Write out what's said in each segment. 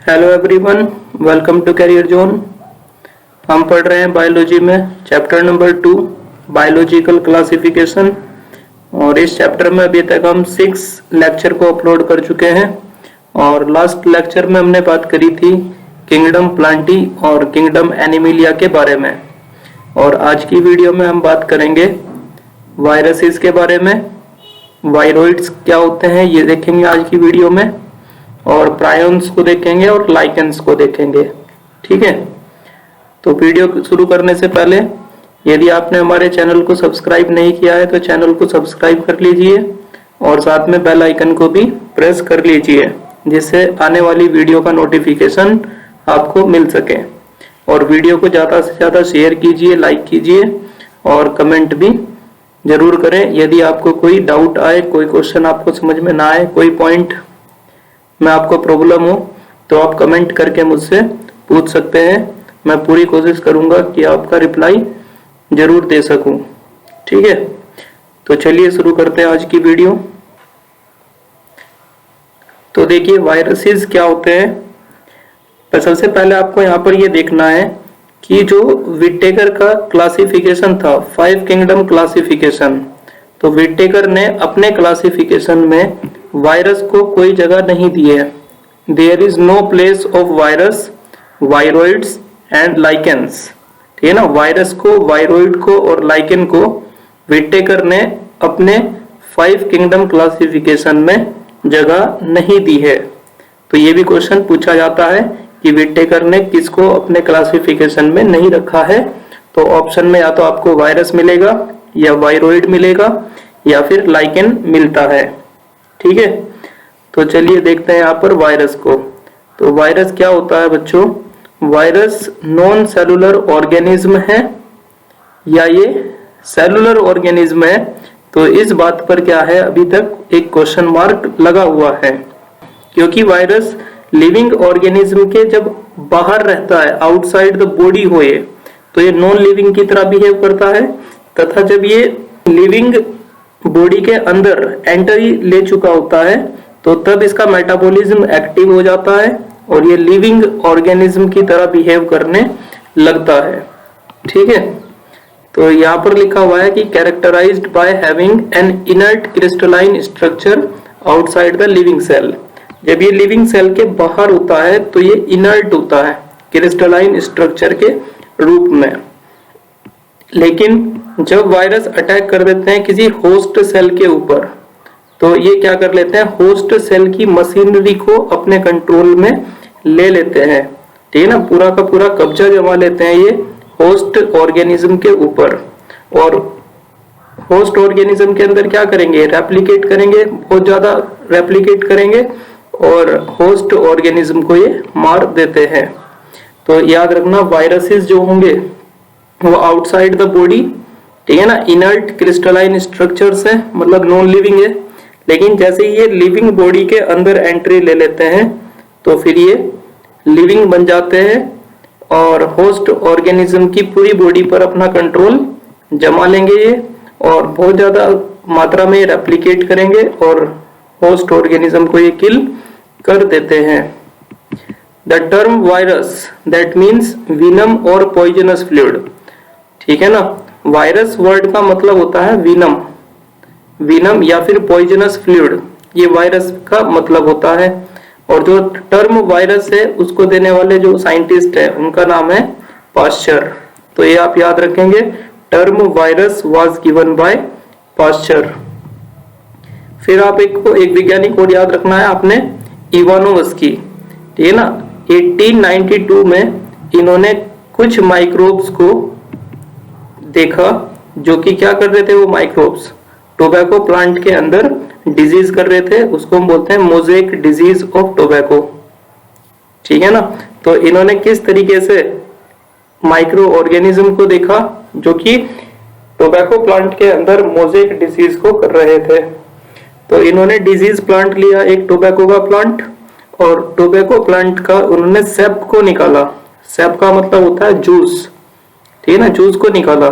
Hello everyone, welcome to career zone. हम पढ़ रहे हैं बायोलॉजी में चैप्टर नंबर 2 बायोलॉजिकल क्लासिफिकेशन। और इस चैप्टर में अभी तक हम 6 लेक्चर को अपलोड कर चुके हैं। और लास्ट लेक्चर में हमने बात करी थी किंगडम प्लांटी और किंगडम एनिमिलिया के बारे में। और आज की वीडियो में हम बात करेंगे वायरसेस के बारे में। वायरोइड्स क्या होते हैं ये देखेंगे आज की वीडियो में, और प्रायोन्स को देखेंगे और लाइकेंस को देखेंगे। ठीक है, तो वीडियो शुरू करने से पहले यदि आपने हमारे चैनल को सब्सक्राइब नहीं किया है तो चैनल को सब्सक्राइब कर लीजिए और साथ में बेल आइकन को भी प्रेस कर लीजिए, जिससे आने वाली वीडियो का नोटिफिकेशन आपको मिल सके। और वीडियो को ज़्यादा से ज़्यादा शेयर कीजिए, लाइक कीजिए और कमेंट भी जरूर करें। यदि आपको कोई डाउट आए, कोई क्वेश्चन आपको समझ में ना आए, कोई पॉइंट में आपको प्रॉब्लम हो तो आप कमेंट करके मुझसे पूछ सकते हैं। मैं पूरी कोशिश करूंगा कि आपका रिप्लाई जरूर दे सकूं। ठीक है, तो चलिए शुरू करते हैं आज की वीडियो। तो देखिए वायरसेस क्या होते हैं। पर सबसे पहले आपको यहाँ पर ये देखना है कि जो विटेकर का क्लासिफिकेशन था 5 किंगडम क्लासिफिकेशन, तो विटेकर ने अपने क्लासिफिकेशन में वायरस को कोई जगह नहीं दी है। There is no place of virus, viroids and lichens. ठीक है ना, वायरस को, वायरोइड को और लाइकेन को विटेकर ने अपने 5 किंगडम क्लासिफिकेशन में जगह नहीं दी है। तो ये भी क्वेश्चन पूछा जाता है कि विटेकर ने किसको अपने क्लासिफिकेशन में नहीं रखा है। तो ऑप्शन में या तो आपको वायरस मिलेगा या वायरोइड मिलेगा या फिर लाइकेन मिलता है। ठीक है, तो चलिए देखते हैं यहाँ पर वायरस को। तो वायरस क्या होता है बच्चों? वायरस नॉन सेलुलर ऑर्गेनिज्म है या ये सेलुलर ऑर्गेनिज्म है, तो इस बात पर क्या है अभी तक एक क्वेश्चन मार्क लगा हुआ है। क्योंकि वायरस लिविंग ऑर्गेनिज्म के जब बाहर रहता है, आउटसाइड द बॉडी हो ये, तो ये नॉन लिविंग की तरह बिहेव करता है। तथा जब ये लिविंग बॉडी के अंदर एंट्री ले चुका होता है तो तब इसका मेटाबॉलिज्म एक्टिव हो जाता है और ये लिविंग ऑर्गेनिज्म की तरह बिहेव करने लगता है। ठीक है, तो यहाँ पर लिखा हुआ है कि characterized by having an inert crystalline structure outside the living cell. जब ये लिविंग सेल के बाहर होता है तो ये इनर्ट होता है क्रिस्टलाइन स्ट्रक्चर के रूप में। लेकिन जब वायरस अटैक कर देते हैं किसी होस्ट सेल के ऊपर, तो ये क्या कर लेते हैं, होस्ट सेल की मशीनरी को अपने कंट्रोल में ले लेते हैं। ठीक है ना, पूरा का पूरा कब्जा जमा लेते हैं ये होस्ट ऑर्गेनिज्म के ऊपर। और होस्ट ऑर्गेनिज्म के अंदर क्या करेंगे, रेप्लिकेट करेंगे, बहुत ज्यादा रेप्लिकेट करेंगे और होस्ट ऑर्गेनिज्म को ये मार देते हैं। तो याद रखना वायरसेस जो होंगे वो आउटसाइड द बॉडी, ठीक है ना, इनर्ट क्रिस्टलाइन स्ट्रक्चर्स है, मतलब नॉन लिविंग है। लेकिन जैसे ये लिविंग बॉडी के अंदर एंट्री ले लेते हैं तो फिर ये लिविंग बन जाते हैं और होस्ट ऑर्गेनिज्म की पूरी बॉडी पर अपना कंट्रोल जमा लेंगे ये, और बहुत ज्यादा मात्रा में रेप्लिकेट करेंगे और होस्ट ऑर्गेनिज्म को ये किल कर देते हैं। The term virus that means venom और पॉइजनस फ्लूइड। ठीक है ना, वायरस वर्ड का मतलब होता है विनम, विनम या फिर पॉइजनस फ्लूइड, ये वायरस का मतलब होता है। और जो टर्म वायरस है उसको देने वाले जो साइंटिस्ट है उनका नाम है पाश्चर। तो ये आप याद रखेंगे, term virus was given by Pasteur. फिर आप एक वैज्ञानिक और याद रखना है आपने, इवानोवस्की। ठीक है ना, 1892 में इन्होंने कुछ माइक्रोब्स को देखा जो कि क्या कर रहे थे, वो माइक्रोब्स टोबैको प्लांट के अंदर डिजीज कर रहे थे। उसको हम बोलते हैं मोज़ेक डिजीज ऑफ टोबैको। ठीक है ना, तो इन्होंने किस तरीके से माइक्रो ऑर्गेनिज्म को देखा जो कि टोबैको प्लांट के अंदर मोज़ेक डिजीज को कर रहे थे। तो इन्होंने डिजीज प्लांट लिया, एक टोबैको का प्लांट, और टोबैको प्लांट का उन्होंने सेप को निकाला। सेप का मतलब होता है जूस, ठीक है ना, जूस को निकाला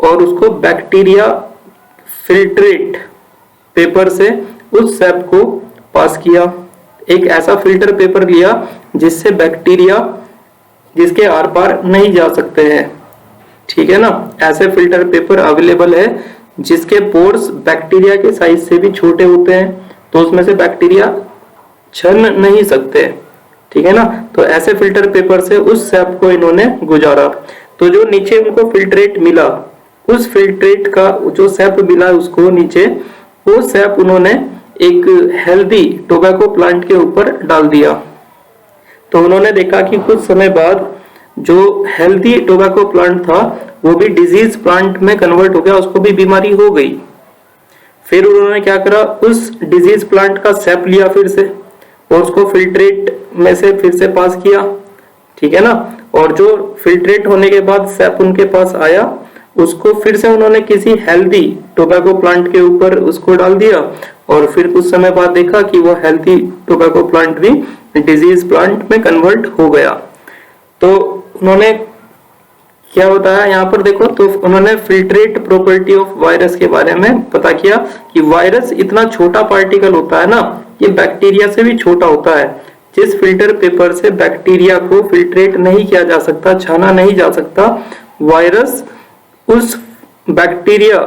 और उसको बैक्टीरिया फिल्ट्रेट पेपर से उस सेप को पास किया। एक ऐसा फिल्टर पेपर लिया जिससे बैक्टीरिया जिसके आर पार नहीं जा सकते हैं, ठीक है ना। ऐसे फिल्टर पेपर अवेलेबल है जिसके पोर्स बैक्टीरिया के साइज से भी छोटे होते हैं, तो उसमें से बैक्टीरिया छन नहीं सकते, ठीक है ना। तो ऐसे फिल्टर पेपर से उस सैप को इन्होंने गुजारा। तो जो नीचे उनको फिल्ट्रेट मिला, उस फिल्ट्रेट का जो सैप मिला उसको नीचे, वो सैप उन्होंने एक हेल्दी टोबैको प्लांट के ऊपर डाल दिया। तो उन्होंने देखा कि कुछ समय बाद जो हेल्दी टोबैको प्लांट था वो भी डिजीज प्लांट में कन्वर्ट हो गया, उसको भी बीमारी हो गई। फिर उन्होंने क्या करा, उस डिजीज प्लांट का सैप लिया फिर से और उसको फिल्ट्रेट में से फिर से पास किया, ठीक है ना। और जो फिल्ट्रेट होने के बाद सैप उनके पास आया, उसको फिर से उन्होंने किसी हेल्दी टोबैको प्लांट के ऊपर उसको डाल दिया और फिर कुछ समय बाद देखा कि वो हेल्दी टोबैको प्लांट भी डिजीज प्लांट में कन्वर्ट हो गया। तो उन्होंने क्या बताया यहाँ पर देखो, तो उन्होंने फिल्ट्रेट प्रॉपर्टी ऑफ वायरस के बारे में पता किया कि वायरस इतना छोटा पार्टिकल होता है ना, ये बैक्टीरिया से भी छोटा होता है। जिस फिल्टर पेपर से बैक्टीरिया को फिल्ट्रेट नहीं किया जा सकता, छाना नहीं जा सकता, वायरस उस बैक्टीरिया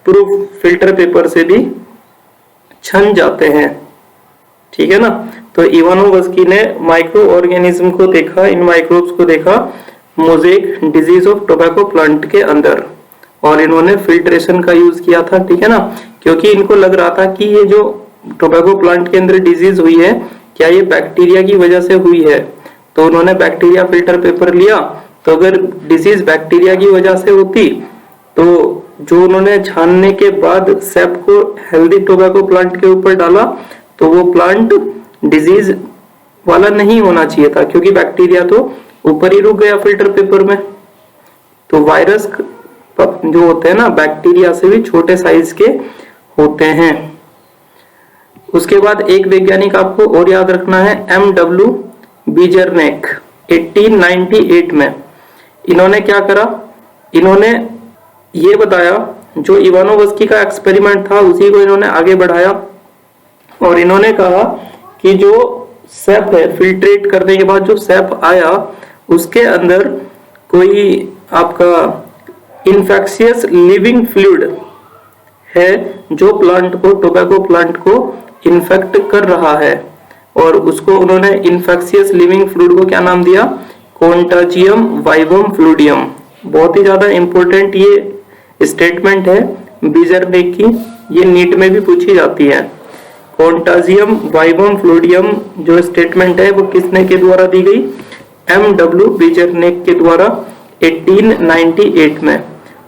प्रूफ फिल्टर पेपर से भी छन जाते हैं, ठीक है ना। तो इवानोवस्की ने माइक्रो ऑर्गेनिज्म को देखा, इन माइक्रोब्स को देखा mosaic disease of tobacco plant के अंदर, और इन्होंने फिल्ट्रेशन का यूज किया था, ठीक है ना। क्योंकि इनको लग रहा था कि ये जो टोबैको प्लांट के अंदर डिजीज हुई है, क्या ये बैक्टीरिया की वजह से हुई है। तो उन्होंने बैक्टीरिया फिल्टर पेपर लिया, तो अगर डिजीज बैक्टीरिया की वजह से होती तो जो उन्होंने छानने के बाद सैप को हेल्दी टोबैको प्लांट के ऊपर डाला तो वो प्लांट डिजीज वाला नहीं होना चाहिए था, क्योंकि बैक्टीरिया तो ऊपर ही रुक गया फिल्टर पेपर में। तो वायरस जो होते हैं ना, बैक्टीरिया से भी छोटे साइज के होते हैं। उसके बाद एक वैज्ञानिक आपको और याद रखना है, M.W. बीजरनेक 1898 में इन्होंने क्या करा, इन्होंने ये बताया, जो इवानोवस्की का एक्सपेरिमेंट था उसी को इन्होंने आगे बढ़ाया और इन्होंने कहा कि जो सैप है, फिल्ट्रेट करने के बाद जो सैप आया उसके अंदर कोई आपका इन्फेक्शियस लिविंग फ्लूइड है जो प्लांट को, टोबैको प्लांट को इन्फेक्ट कर रहा है। और उसको उन्होंने इन्फेक्शियस लिविंग फ्लूइड को क्या नाम दिया, कॉन्टाजियम वाइवम फ्लूडियम। बहुत ही ज्यादा इंपॉर्टेंट ये स्टेटमेंट है बीजरनेक की, ये नीट में भी पूछी जाती है। कॉन्टाजियम वाइवम फ्लूडियम जो स्टेटमेंट है वो किसने के द्वारा दी गई, M.W. बीजरनेक के द्वारा 1898 में।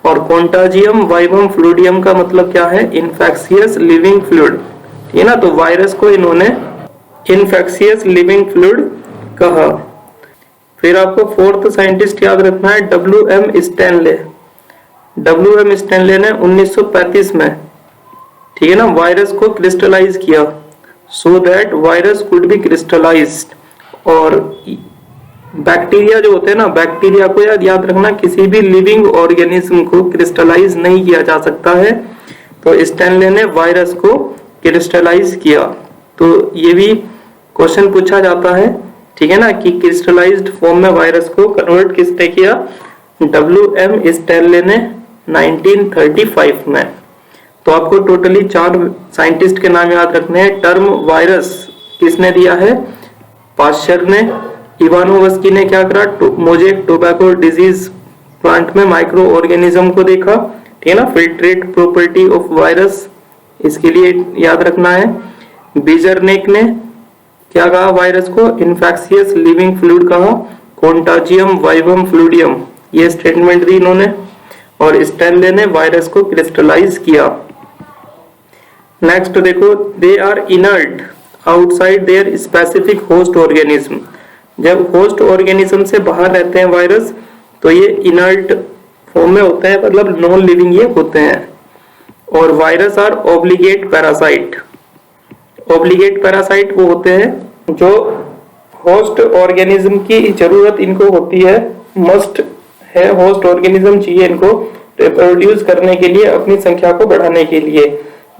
और कॉन्टाजियम वाइवम फ्लूडियम का मतलब क्या है, इन्फेक्शियस लिविंग फ्लूइड, ये ना। तो वायरस को इन्होंने इन्फेक्शियस लिविंग फ्लूइड कहा। फिर आपको फोर्थ साइंटिस्ट याद रखना है, W.M. स्टैनले। W.M. स्टैनले ने 1935 में, ठीक है ना, वायरस को क्रिस्टलाइज किया, so that virus could be crystallised. और बैक्टीरिया जो होते हैं ना, बैक्टीरिया को याद रखना, किसी भी लिविंग ऑर्गेनिज्म को क्रिस्टलाइज नहीं किया जा सकता है। तो स्टैनले ने वायरस को क्रिस्टलाइज किया। तो ये भी क्वेश्चन पूछा जाता है, ठीक है ना, कि क्रिस्टलाइज्ड फॉर्म में वायरस को कन्वर्ट किसने किया, W.M. स्टैनले ने 1935 में। तो आपको टोटली 4 साइंटिस्ट के नाम याद रखने हैं। टर्म वायरस किसने दिया है, पाश्चर ने। इवानोवस्की ने क्या करा, मोज़ेक टोबैको डिजीज प्लांट में माइक्रो ऑर्गेनिज्म को देखा, ठीक है ना। फिल्ट्रेट प्रॉपर्टी ऑफ वायरस, इसके लिए याद रखना है। बीजरनेक ने क्या कहा, वायरस को इन्फेक्शियस लिविंग फ्लूइड कहा। कॉन्टाजियम वाइवम फ्लूडियम ये स्टेटमेंट दी इन्होंने। और स्टैनले ने वायरस को क्रिस्टलाइज किया। नेक्स्ट देखो, they are inert outside their specific host organism. जब होस्ट ऑर्गेनिज्म से बाहर रहते हैं वायरस तो ये इनर्ट फॉर्म में होते हैं, मतलब नॉन लिविंग ये होते हैं। और virus are obligate parasite. Obligate parasite वो होते हैं जो होस्ट ऑर्गेनिज्म की जरूरत इनको होती है, मस्ट है, होस्ट ऑर्गेनिज्म चाहिए इनको रिप्रोड्यूस करने के लिए, अपनी संख्या को बढ़ाने के लिए।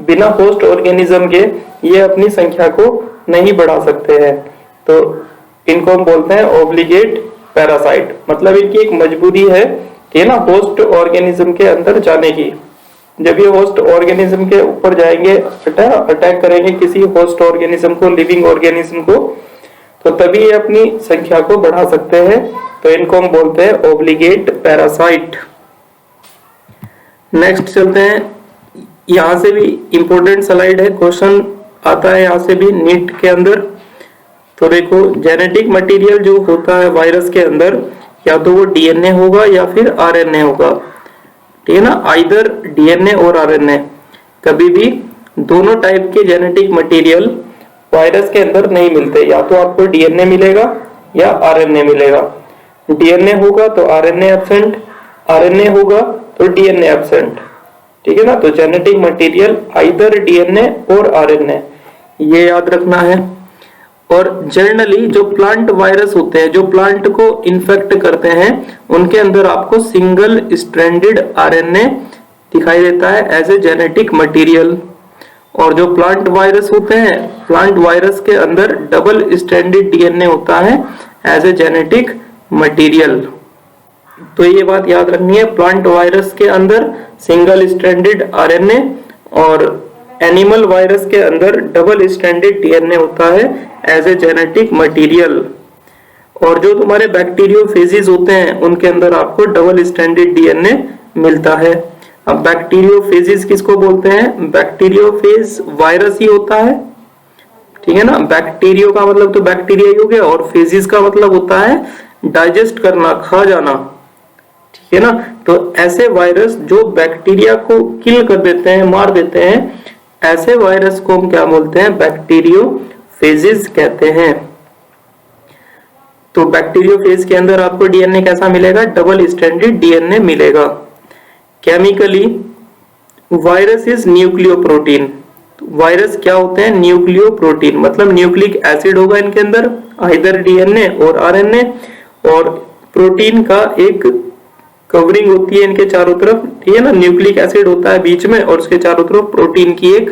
बिना होस्ट ऑर्गेनिज्म के ये अपनी संख्या को नहीं बढ़ा सकते हैं, तो इनको हम बोलते हैं ऑब्लिगेट पैरासाइट। मतलब इनकी एक मजबूरी है कि ना होस्ट ऑर्गेनिज्म के अंदर जाने की। जब ये होस्ट ऑर्गेनिज्म के ऊपर जाएंगे, अटैक करेंगे किसी होस्ट ऑर्गेनिज्म को, लिविंग ऑर्गेनिज्म को, तो तभी ये अपनी संख्या को बढ़ा सकते हैं। तो इनको हम बोलते हैं ऑब्लिगेट पैरासाइट। नेक्स्ट चलते हैं, यहां से भी इंपॉर्टेंट स्लाइड है, क्वेश्चन आता है यहां से भी नीट के अंदर। तो देखो, जेनेटिक मटेरियल जो होता है वायरस के अंदर, या तो वो डीएनए होगा या फिर आरएनए होगा, ठीक है ना, आइदर डीएनए और आरएनए। कभी भी दोनों टाइप के जेनेटिक मटेरियल वायरस के अंदर नहीं मिलते, या तो आपको डीएनए मिलेगा या आरएनए मिलेगा। डीएनए होगा तो आरएनए एब्सेंट, आरएनए होगा तो डीएनए एब्सेंट, ठीक है ना। तो जेनेटिक मटेरियल आइदर डीएनए और आरएनए, ये याद रखना है। और जनरली जो प्लांट वायरस होते हैं, जो प्लांट को इन्फेक्ट करते हैं, उनके अंदर आपको सिंगल स्ट्रैंडेड आरएनए दिखाई देता है एज ए जेनेटिक मटेरियल। और जो प्लांट वायरस होते हैं, प्लांट वायरस के अंदर डबल स्ट्रैंडेड डीएनए होता है एज ए जेनेटिक मटेरियल। तो ये बात याद रखनी है, प्लांट वायरस के अंदर सिंगल स्ट्रैंडेड आरएनए और एनिमल वायरस के अंदर डबल स्ट्रैंडेड डीएनए होता है एज ए जेनेटिक मटेरियल। और जो तुम्हारे बैक्टीरियोफेजेस होते हैं, उनके अंदर आपको डबल स्ट्रैंडेड डीएनए मिलता है। अब बैक्टीरियोफेजेस किसको बोलते हैं? बैक्टीरियोफेज वायरस ही होता है, ठीक है ना। बैक्टीरियो का मतलब तो बैक्टीरिया ही हो गया, और फेजेस का मतलब होता है डाइजेस्ट करना, खा जाना, ठीक है ना। तो ऐसे वायरस जो बैक्टीरिया को किल कर देते हैं, मार देते हैं, ऐसे वायरस को हम क्या बोलते हैं? बैक्टीरियोफेजेस कहते हैं। तो बैक्टीरियोफेज के अंदर आपको डीएनए कैसा मिलेगा? डबल स्ट्रैंडेड डीएनए मिलेगा। Chemically virus is nucleoprotein. Virus क्या होते हैं? न्यूक्लियोप्रोटीन, मतलब न्यूक्लिक एसिड होगा इनके अंदर, आइदर डीएनए और आरएनए, और प्रोटीन का एक कवरिंग होती है इनके चारों तरफ, ठीक है ना। न्यूक्लिक एसिड होता है बीच में और उसके चारों तरफ प्रोटीन की एक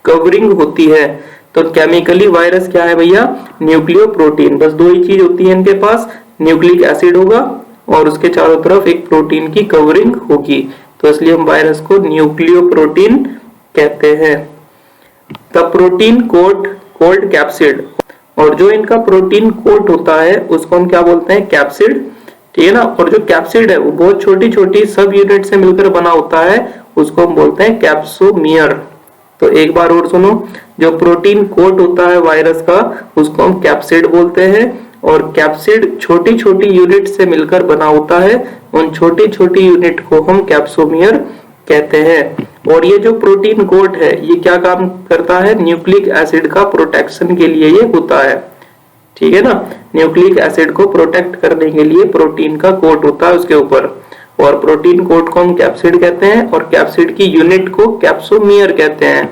कवरिंग होती है। तो केमिकली वायरस क्या है भैया? न्यूक्लियोप्रोटीन। बस दो ही चीज होती है इनके पास, न्यूक्लिक एसिड होगा और उसके चारों तरफ एक प्रोटीन की कवरिंग होगी। तो इसलिए हम वायरस को न्यूक्लियोप्रोटीन कहते हैं। The protein coat called capsid, और जो इनका प्रोटीन कोट होता है उसको हम क्या बोलते हैं? कैप्सिड, ठीक है ना। और जो कैप्सिड है वो बहुत छोटी छोटी सब यूनिट से मिलकर बना होता है, उसको हम बोलते हैं कैप्सोमियर। तो एक बार और सुनो, जो प्रोटीन कोट होता है वायरस का उसको हम कैप्सिड बोलते हैं, और कैप्सिड छोटी छोटी यूनिट से मिलकर बना होता है, उन छोटी छोटी यूनिट को हम कैप्सोमियर कहते हैं। और ये जो प्रोटीन कोट है ये क्या काम करता है? न्यूक्लिक एसिड का प्रोटेक्शन के लिए ये होता है, ठीक है ना। न्यूक्लिक एसिड को प्रोटेक्ट करने के लिए प्रोटीन का कोट होता है उसके ऊपर, और प्रोटीन कोट को हम कैप्सिड कहते हैं, और कैप्सिड की यूनिट को कैप्सोमियर कहते हैं।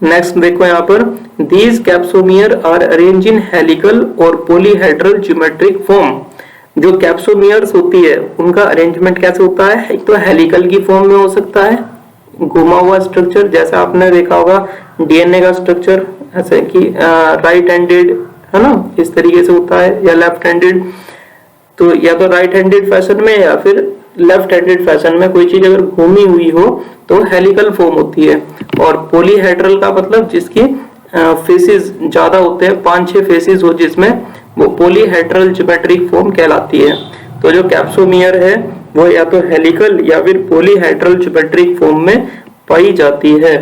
नेक्स्ट देखो यहाँ पर, these capsomere are arrange in helical और पॉलीहेड्रल ज्योमेट्रिक फॉर्म। जो कैप्सोमियर्स होती है उनका अरेंजमेंट कैसे होता है? एक तो हेलिकल की फॉर्म में हो सकता है, घुमा हुआ स्ट्रक्चर, जैसा आपने देखा होगा डीएनए का स्ट्रक्चर, ऐसे कि राइट हैंडेड है ना, इस तरीके से होता है, या लेफ्ट हैंडेड। तो या तो राइट हैंडेड फैशन में या फिर लेफ्ट हैंडेड फैशन में कोई चीज अगर घूमी हुई हो तो हेलिकल फॉर्म होती है। और पॉलीहेड्रल का मतलब जिसकी फेसेस ज्यादा होते हैं, 5-6 फेसेस हो जिसमें, वो पॉलीहेड्रल ज्योमेट्रिक फॉर्म कहलाती है। तो जो कैप्सोमियर है वो या तो हेलिकल या फिर पॉलीहेड्रल ज्योमेट्रिक फॉर्म में पाई जाती है।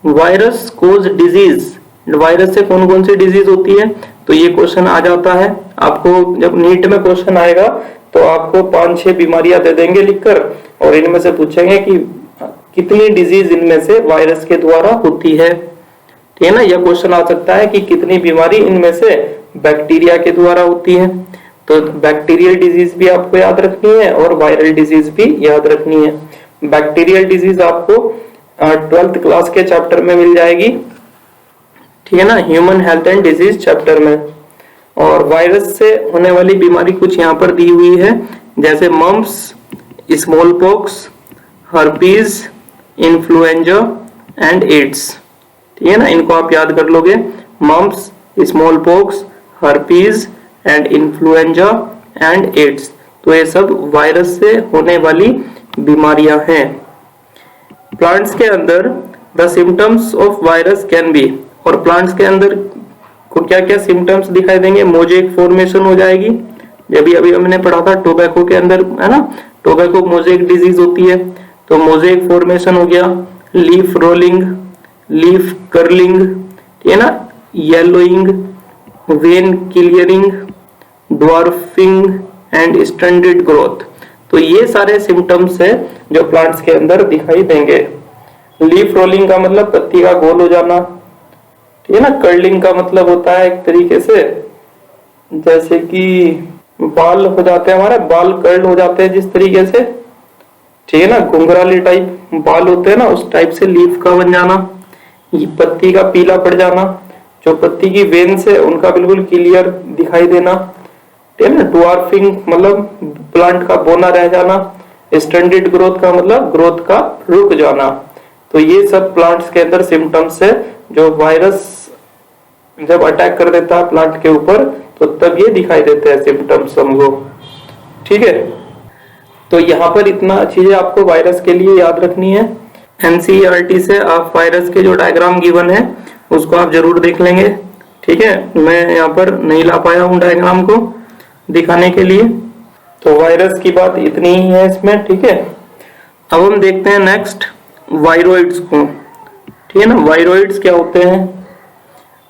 वायरस कोज डिजीज, वायरस से कौन कौन सी डिजीज होती है? तो ये क्वेश्चन आ जाता है आपको, जब नीट में क्वेश्चन आएगा तो आपको 5-6 बीमारियां दे देंगे लिखकर, और इनमें से पूछेंगे कि कितनी डिजीज इनमें से वायरस के द्वारा होती है, ठीक है ना। यह क्वेश्चन आ सकता है कि कितनी बीमारी इनमें से बैक्टीरिया के द्वारा होती है। तो बैक्टीरियल डिजीज भी आपको याद रखनी है और वायरल डिजीज भी याद रखनी है। बैक्टीरियल डिजीज आपको 12th क्लास के चैप्टर में मिल जाएगी, ठीक है ना, human health and disease chapter में। और वायरस से होने वाली बीमारी कुछ यहाँ पर दी हुई है, जैसे mumps, small pox, herpes, influenza and AIDS, ठीक है ना, इनको आप याद कर लोगे। Mumps, small pox, herpes and influenza and AIDS. तो ये सब वायरस से होने वाली बीमारियां हैं। प्लांट्स के अंदर the symptoms of virus can be, और प्लांट्स के अंदर को क्या क्या सिम्टम्स दिखाई देंगे? मोजेक फॉर्मेशन हो जाएगी, अभी अभी हमने पढ़ा था टोबैको के अंदर, है ना, टोबैको मोजेक डिजीज होती है, तो मोजेक फॉर्मेशन हो गया। लीफ रोलिंग, लीफ कर्लिंग, ठीक है ना, yellowing, when clearing, dwarfing and standard growth. तो ये सारे सिम्टम्स है जो प्लांट्स के अंदर दिखाई देंगे। लीफ रोलिंग का मतलब पत्ती का गोल हो जाना, ठीक है ना। कर्लिंग का मतलब होता है एक तरीके से जैसे कि बाल हो जाते हैं, हमारे बाल कर्ल हो जाते हैं जिस तरीके से, ठीक है ना, घुंघराली टाइप बाल होते हैं ना, उस टाइप से लीफ का बन जाना। ये पत्ती का पीला पड़ जाना, जो पत्ती की वेन्स है उनका बिल्कुल क्लियर दिखाई देना, ठीक है ना। ड्वार्फिंग मतलब प्लांट का बौना रह जाना। स्टैंडर्ड ग्रोथ का मतलब ग्रोथ का रुक जाना। तो ये सब प्लांट्स के अंदर सिम्टम्स है जो वायरस जब अटैक कर देता है प्लांट के ऊपर तो तब ये दिखाई देते हैं सिम्टम्स हमको, ठीक है। तो यहाँ पर इतना चीजें आपको वायरस के लिए याद रखनी है। एनसीईआरटी से आप वायरस के जो डायग्राम गिवन है उसको आप जरूर देख लेंगे, ठीक है। मैं यहाँ पर नहीं ला पाया हूँ डायग्राम को दिखाने के लिए, तो वायरस की बात इतनी ही है इसमें, ठीक है। अब हम देखते हैं नेक्स्ट वायरोइड्स को, ठीक है ना। वायरोइड्स क्या होते हैं?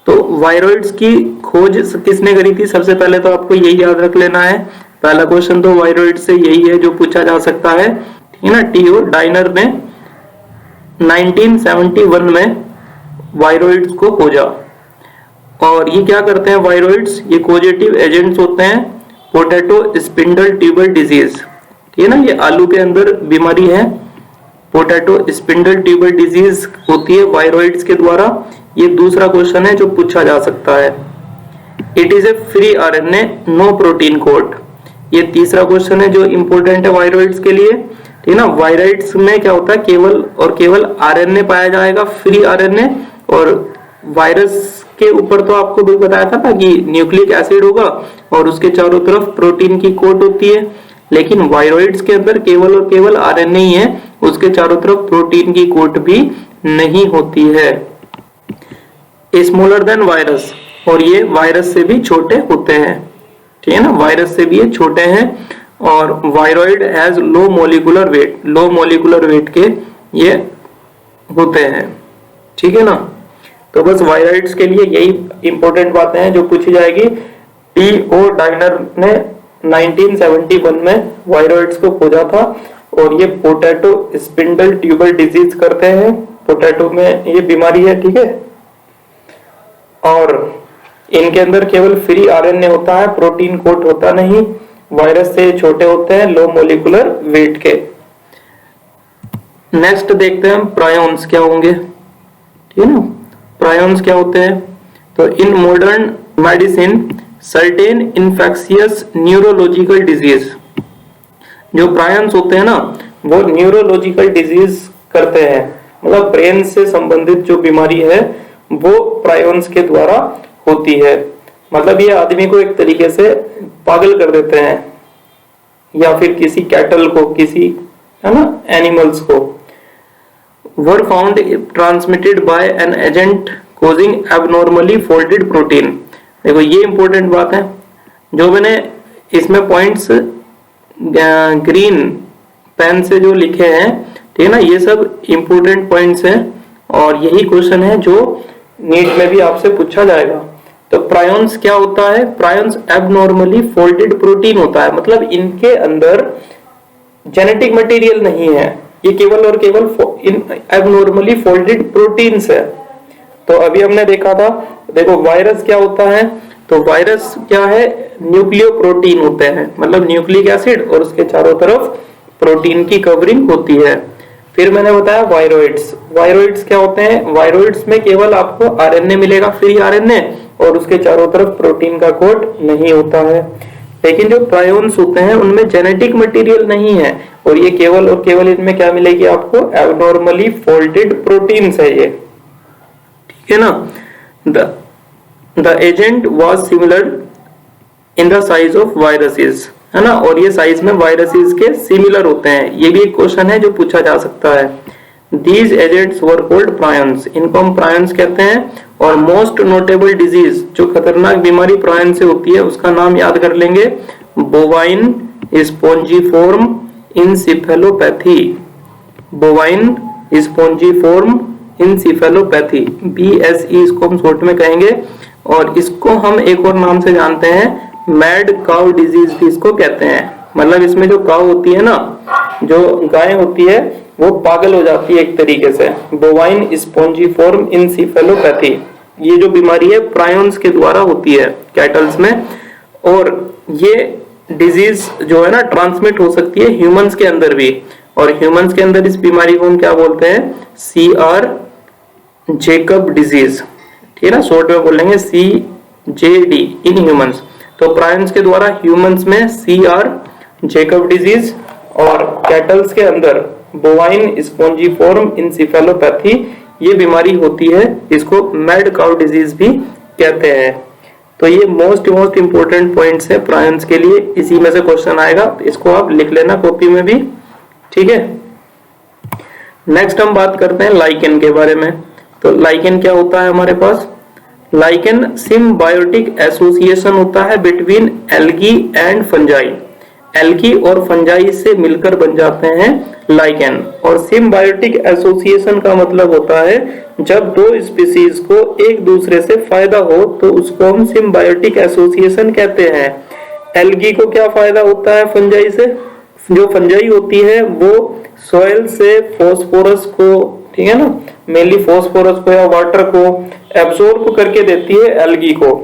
तो वायरोइड्स की खोज किसने करी थी? सबसे पहले तो आपको यही याद रख लेना है, पहला क्वेश्चन तो वायरोइड से यही है जो पूछा जा सकता है, ठीक है ना। टीओ डाइनर ने 1971 में वायरोइड्स को खोजा। और ये क्या करते हैं वायरोइड्स? ये कोजेटिव एजेंट्स होते हैं पोटैटो स्पिंडल ट्यूबर डिजीज, ठीक है ना। ये आलू के अंदर बीमारी है, पोटैटो स्पिंडल ट्यूबर डिजीज होती है वायरोइड्स के द्वारा। ये दूसरा क्वेश्चन है जो पूछा जा सकता है। It is a free RNA no protein code. ये तीसरा क्वेश्चन है जो इंपॉर्टेंट है वायरोइड्स के लिए, ठीक है ना। वायरोइड्स में क्या होता है? केवल और केवल आरएनए पाया जाएगा, फ्री आरएनए। और वायरस के ऊपर तो आपको भी बताया था ना कि न्यूक्लिक एसिड होगा और उसके चारों तरफ प्रोटीन की कोट होती है, लेकिन वायरोइड्स के अंदर केवल और केवल आरएनए ही है, उसके चारों तरफ प्रोटीन की कोट भी नहीं होती है। स्मॉलर देन वायरस, और ये वायरस से भी छोटे होते हैं, ठीक है ना। वायरस से भी ये छोटे हैं। और viroid has low molecular weight, low molecular weight के ये होते हैं, ठीक है ना। तो बस वायरोइड्स के लिए यही इंपॉर्टेंट बातें हैं जो पूछी जाएगी। टी.ओ. डाइनर ने 1971 में वायरोइड्स को खोजा था और ये पोटैटो स्पिंडल ट्यूबर डिजीज करते हैं, पोटैटो में ये बीमारी है, ठीक है। और इनके अंदर केवल फ्री आरएनए होता है, प्रोटीन कोट होता नहीं, वायरस से छोटे होते हैं, लो मोलिकुलर वेट के। नेक्स्ट देखते हैं हम प्रायोन्स क्या होंगे, ठीक है ना। प्रायोन्स क्या होते हैं? तो in modern medicine certain infectious neurological disease, जो प्रायोन्स होते हैं ना वो न्यूरोलॉजिकल डिजीज करते हैं, मतलब ब्रेन से संबंधित जो बीमारी है वो प्रायोन्स के द्वारा होती है। मतलब ये आदमी को एक तरीके से पागल कर देते हैं, या फिर किसी कैटल को, किसी, है ना, एनिमल्स को। Were found transmitted by an agent causing abnormally folded protein. देखो ये इंपॉर्टेंट बात है, जो मैंने इसमें पॉइंट्स ग्रीन पेन से जो लिखे हैं, ठीक है ना, ये सब इंपॉर्टेंट पॉइंट्स हैं और यही क्वेश्चन है जो नीट में भी आपसे पूछा जाएगा। तो प्रायोन्स क्या होता है? प्रायोन्स एबनॉर्मली फोल्डेड प्रोटीन होता है, मतलब इनके अंदर जेनेटिक मटेरियल नहीं है, ये केवल और केवल एबनॉर्मली फोल्डेड प्रोटीन्स है। तो अभी हमने देखा था, देखो वायरस क्या होता है? तो वायरस क्या है? न्यूक्लियो प्रोटीन होते हैं, मतलब न्यूक्लिक एसिड और उसके चारों तरफ प्रोटीन की कवरिंग होती है। फिर मैंने बताया वायरोइड्स, वायरोइड्स क्या होते हैं? वायरोइड्स में केवल आपको आरएनए मिलेगा, फ्री आरएनए, और उसके चारों तरफ प्रोटीन का कोट नहीं होता है। लेकिन जो प्रायोन्स होते हैं उनमें जेनेटिक मटेरियल नहीं है और ये केवल और केवल इनमें क्या मिलेगी आपको? एबनॉर्मली फोल्डेड प्रोटीन्स है ये, ठीक ठीक है ना। The agent was similar in the size of viruses, है ना, और ये साइज में वायरसेस के सिमिलर होते हैं। ये भी एक क्वेश्चन है जो पूछा जा सकता है। These agents were called prions, इनको हम प्रायंस कहते हैं। और मोस्ट नोटेबल डिजीज, जो खतरनाक बीमारी प्रायन से होती है उसका नाम याद कर लेंगे, bovine spongiform encephalopathy, bovine spongiform encephalopathy, BSE इसको हम शॉर्ट में कहेंगे। और इसको हम एक और नाम से जानते हैं, मैड काउ डिजीज भी इसको कहते हैं। मतलब इसमें जो काउ होती है ना, जो गाय होती है, वो पागल हो जाती है एक तरीके से। बोवाइन स्पॉन्जिफॉर्म इंसेफेलोपैथी, ये जो बीमारी है प्रायंस के द्वारा होती है कैटल्स में। और ये डिजीज जो है ना ट्रांसमिट हो सकती है ह्यूमंस के अंदर भी। और ह्यूमंस के अंदर इस बीमारी को हम क्या बोलते हैं, CR जेकब डिजीज, ठीक है ना, शॉर्ट में बोलेंगे CJD इन ह्यूमंस। तो प्रायंस के द्वारा ह्यूमंस में CR जेकब डिजीज, और कैटल्स के अंदर बोवाइन स्पॉन्जिफॉर्म इंसेफेलोपैथी ये बीमारी होती है, इसको मैड काउ डिजीज भी कहते हैं। तो ये मोस्ट इंपोर्टेंट पॉइंट्स है प्रायंस के लिए, इसी में से क्वेश्चन आएगा, तो इसको आप लिख लेना कॉपी में भी, ठीक है। नेक्स्ट हम बात करते हैं लाइकेन के बारे में। तो लाइकेन क्या होता है हमारे पास, लाइकेन सिम्बायोटिक एसोसिएशन होता है between algae and fungi, algae और फंजाई से मिलकर बन जाते हैं लाइकेन। और सिम्बायोटिक एसोसिएशन का मतलब होता है जब दो स्पीसीज को एक दूसरे से फायदा हो तो उसको हम सिम्बायोटिक एसोसिएशन कहते हैं। एल्गी को क्या फायदा होता है फंजाई से, जो फंजाई होती है वो सॉइल से फॉस्फोरस को, ठीक है ना, मेनली फॉस्फोरस को या वाटर को एब्जॉर्ब करके देती है एल्गी को।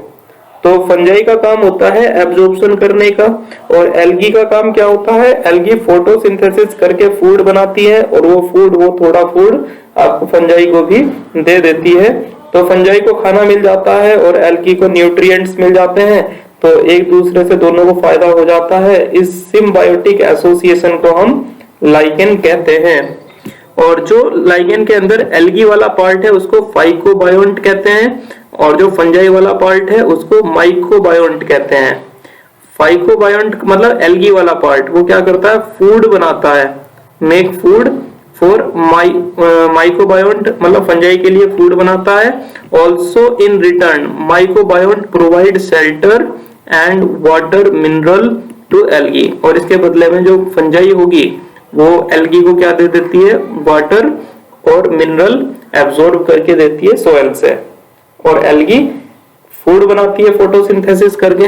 तो फंजाई का काम होता है एब्जॉर्प्शन करने का, और एल्गी का काम क्या होता है, एल्गी फोटोसिंथेसिस करके फूड बनाती है, और वो थोड़ा फूड आपको फंजाई को भी दे देती है। तो फंजाई को खाना मिल जाता है और एल्गी को न्यूट्रिएंट्स मिल जाते हैं, तो एक दूसरे से दोनों को फायदा हो जाता है। इस सिम्बायोटिक एसोसिएशन को हम लाइकेन कहते हैं। और जो लाइकेन के अंदर एल्गी वाला पार्ट है उसको फाइकोबायोन्ट कहते हैं, और जो फंजाई वाला पार्ट है उसको माइकोबायोन्ट कहते हैं। फाइकोबायोन्ट मतलब एल्गी वाला पार्ट, वो क्या करता है, फूड बनाता है, मेक फूड फॉर माइकोबायोन्ट मतलब फंजाई के लिए फूड बनाता है। Also in return mycobiont provide shelter and water mineral to algae, और इसके बदले में जो फंजाई होगी वो एल्गी को क्या दे देती है, वाटर और मिनरल एब्जॉर्ब करके देती है सोइल से, और एल्गी फूड बनाती है फोटोसिंथेसिस करके।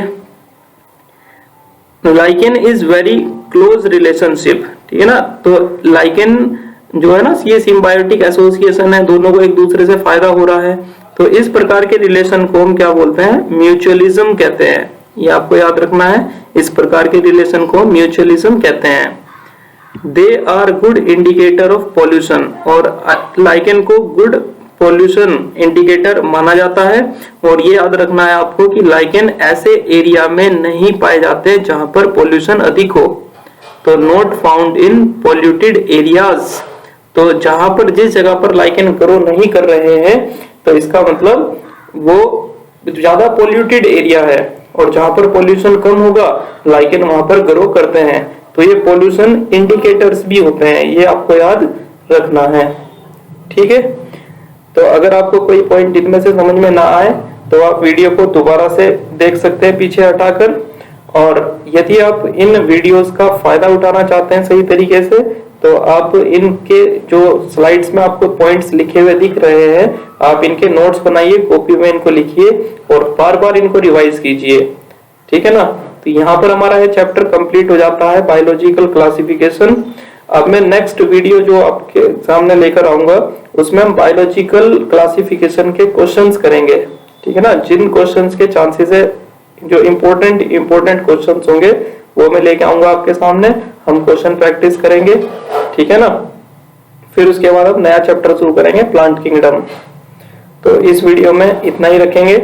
Lichen is very close relationship, ठीक है ना। तो लाइकेन जो है ना, ये सिम्बायोटिक एसोसिएशन है, दोनों को एक दूसरे से फायदा हो रहा है। तो इस प्रकार के रिलेशन को हम क्या बोलते हैं, म्यूचुअलिज्म कहते हैं। ये आपको याद रखना है, इस प्रकार के रिलेशन को म्यूचुअलिज्म कहते हैं। They are good indicator of pollution, और लाइकेन को गुड पॉल्यूशन इंडिकेटर माना जाता है। और ये याद रखना है आपको कि लाइकेन ऐसे एरिया में नहीं पाए जाते जहां पर पॉल्यूशन अधिक हो, तो not found in polluted areas. तो जहां पर जिस जगह पर लाइकेन ग्रो नहीं कर रहे हैं, तो इसका मतलब वो ज्यादा पॉल्यूटेड एरिया है, और जहां पर पॉल्यूशन कम होगा लाइकेन वहां पर ग्रो करते हैं। तो ये पॉल्यूशन इंडिकेटर्स भी होते हैं, ये आपको याद रखना है, ठीक है। तो अगर आपको कोई पॉइंट इनमें से समझ में ना आए तो आप वीडियो को दोबारा से देख सकते हैं पीछे हटाकर। और यदि आप इन वीडियोस का फायदा उठाना चाहते हैं सही तरीके से, तो आप इनके जो स्लाइड्स में आपको पॉइंट्स लिखे हुए दिख रहे हैं, आप इनके नोट्स बनाइए, कॉपी में इनको लिखिए और बार बार इनको रिवाइज कीजिए, ठीक है ना। तो यहाँ पर हमारा ये चैप्टर कंप्लीट हो जाता है, बायोलॉजिकल क्लासिफिकेशन। अब मैं नेक्स्ट वीडियो जो आपके सामने लेकर आऊंगा उसमें हम बायोलॉजिकल क्लासिफिकेशन के क्वेश्चंस करेंगे, ठीक है ना। जिन क्वेश्चंस के चांसेस है, जो इम्पोर्टेंट क्वेश्चंस होंगे वो मैं लेके आऊंगा आपके सामने, हम क्वेश्चन प्रैक्टिस करेंगे, ठीक है ना। फिर उसके बाद हम नया चैप्टर शुरू करेंगे, प्लांट किंगडम। तो इस वीडियो में इतना ही रखेंगे।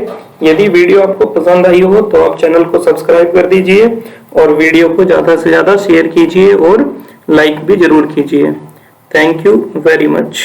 यदि वीडियो आपको पसंद आई हो तो आप चैनल को सब्सक्राइब कर दीजिए, और वीडियो को ज्यादा से ज्यादा शेयर कीजिए और लाइक भी जरूर कीजिए। Thank you very much.